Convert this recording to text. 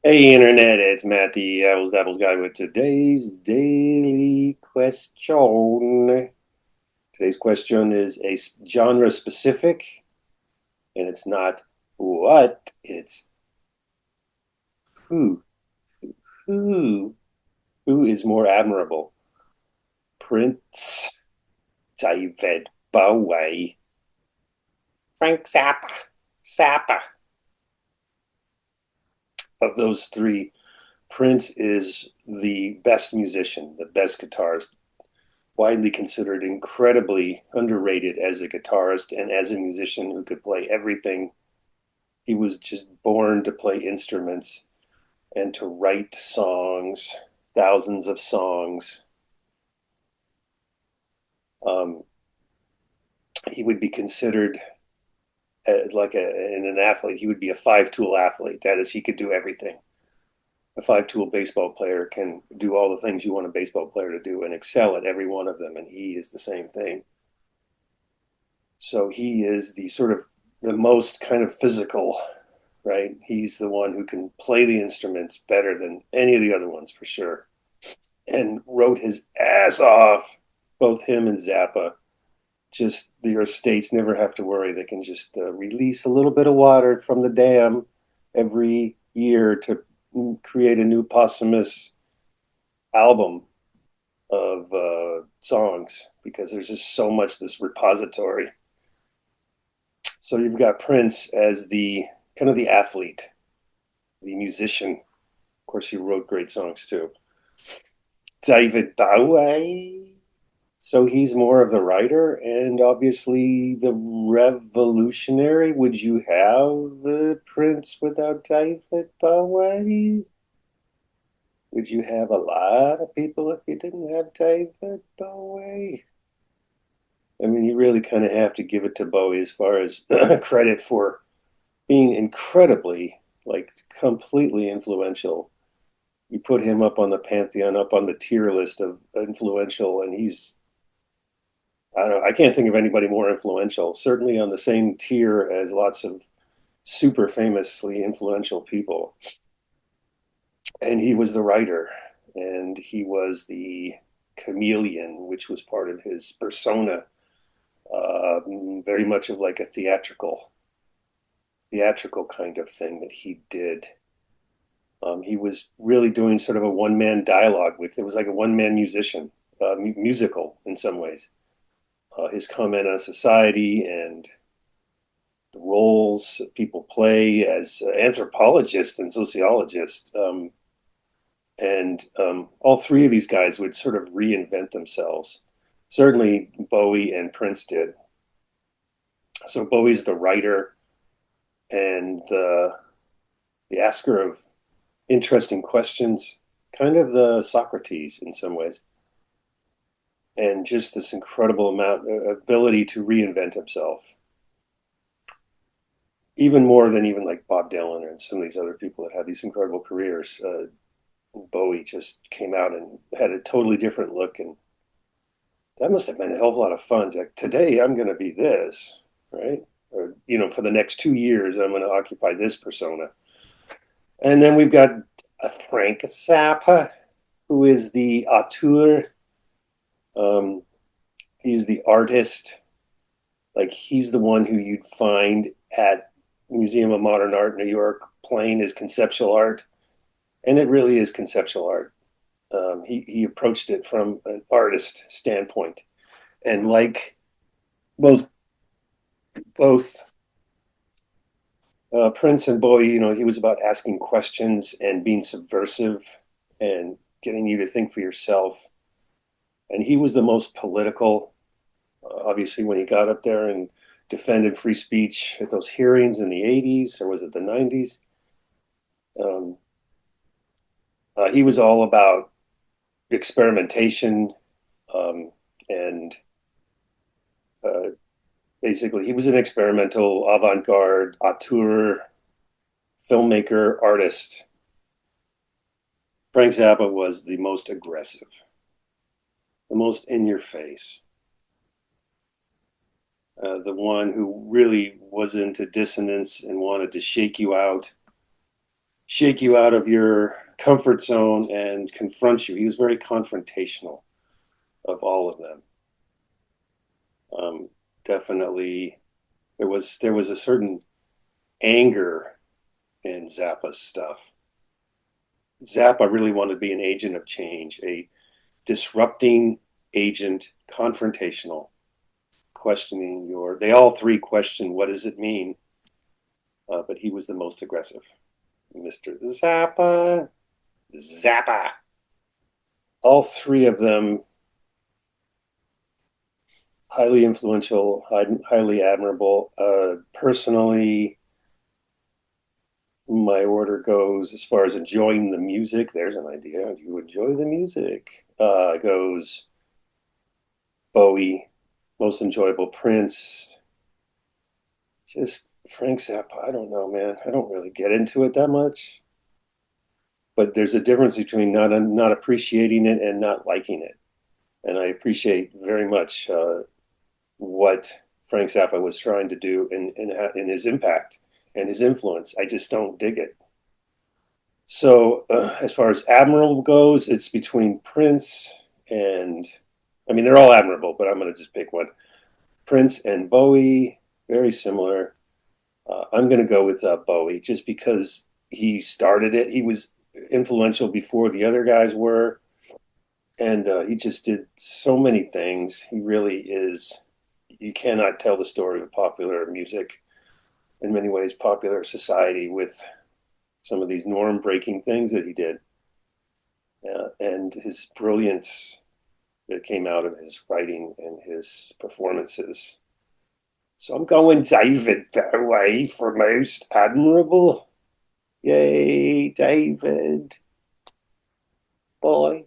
Hey Internet, it's Matt the Apples Dapples guy with today's daily question. Today's question is a genre specific, and it's not what, it's who. Who? Who is more admirable? Prince, David Bowie, Frank Zappa. Zappa. Of those three, Prince is the best musician, the best guitarist, widely considered incredibly underrated as a guitarist and as a musician who could play everything. He was just born to play instruments and to write songs, thousands of songs. Um, he would be considered in an athlete. He would be a five-tool athlete. That is, he could do everything. A five-tool baseball player can do all the things you want a baseball player to do and excel at every one of them. And he is the same thing. So he is the sort of the most kind of physical, right? He's the one who can play the instruments better than any of the other ones for sure, and wrote his ass off. Both him and Zappa, just their estates never have to worry. They can just release a little bit of water from the dam every year to create a new posthumous album of songs because there's just so much this repository. So you've got Prince as the kind of the athlete, the musician. Of course, he wrote great songs too. David Bowie. So he's more of the writer and obviously the revolutionary. Would you have the Prince without David Bowie? Would you have a lot of people if you didn't have David Bowie? I mean, you really kind of have to give it to Bowie as far as credit for being incredibly, like, completely influential. You put him up on the pantheon, up on the tier list of influential, and he's, I don't know, I can't think of anybody more influential. Certainly on the same tier as lots of super famously influential people. And he was the writer, and he was the chameleon, which was part of his persona. Very much of like a theatrical kind of thing that he did. He was really doing sort of a one man dialogue with, it was like a one man musician, musical in some ways. His comment on society and the roles people play as anthropologists and sociologists. And all three of these guys would sort of reinvent themselves. Certainly, Bowie and Prince did. So Bowie's the writer and the asker of interesting questions, kind of the Socrates in some ways, and just this incredible amount of ability to reinvent himself, even more than even like Bob Dylan and some of these other people that had these incredible careers. Bowie just came out and had a totally different look, and that must have been a hell of a lot of fun. Like, today, I'm going to be this, right? Or for the next 2 years, I'm going to occupy this persona. And then we've got Frank Zappa, who is the auteur. Um, he's the artist. Like, he's the one who you'd find at Museum of Modern Art, New York, playing his conceptual art, and it really is conceptual art. He approached it from an artist standpoint, and like both both Prince and Bowie, he was about asking questions and being subversive and getting you to think for yourself. And he was the most political, obviously, when he got up there and defended free speech at those hearings in the 80s, or was it the 90s? Um, he was all about experimentation, and uh, basically, he was an experimental avant garde auteur, filmmaker, artist. Frank Zappa was the most aggressive, the most in your face, the one who really was into dissonance and wanted to shake you out. shake you out of your comfort zone and confront you. He was very confrontational of all of them. Um, Definitely, there was a certain anger in Zappa's stuff. Zappa really wanted to be an agent of change, a disrupting agent, confrontational, questioning your. They all three question what does it mean, but he was the most aggressive. Mr. Zappa, Zappa. All three of them highly influential, highly admirable. Personally, my order goes as far as enjoying the music. There's an idea. You enjoy the music. Goes Bowie, most enjoyable Prince. Just Frank Zappa. I don't know, man. I don't really get into it that much. But there's a difference between not appreciating it and not liking it. And I appreciate very much what Frank Zappa was trying to do in his impact and his influence. I just don't dig it. So, as far as admirable goes, it's between Prince and, I mean, they're all admirable, but I'm going to just pick one. Prince and Bowie, very similar. I'm going to go with Bowie just because he started it. He was influential before the other guys were, and he just did so many things. He really is. You cannot tell the story of popular music, in many ways, popular society, with some of these norm breaking things that he did, and his brilliance that came out of his writing and his performances. So I'm going David Bowie for most admirable. Yay, David. Bye.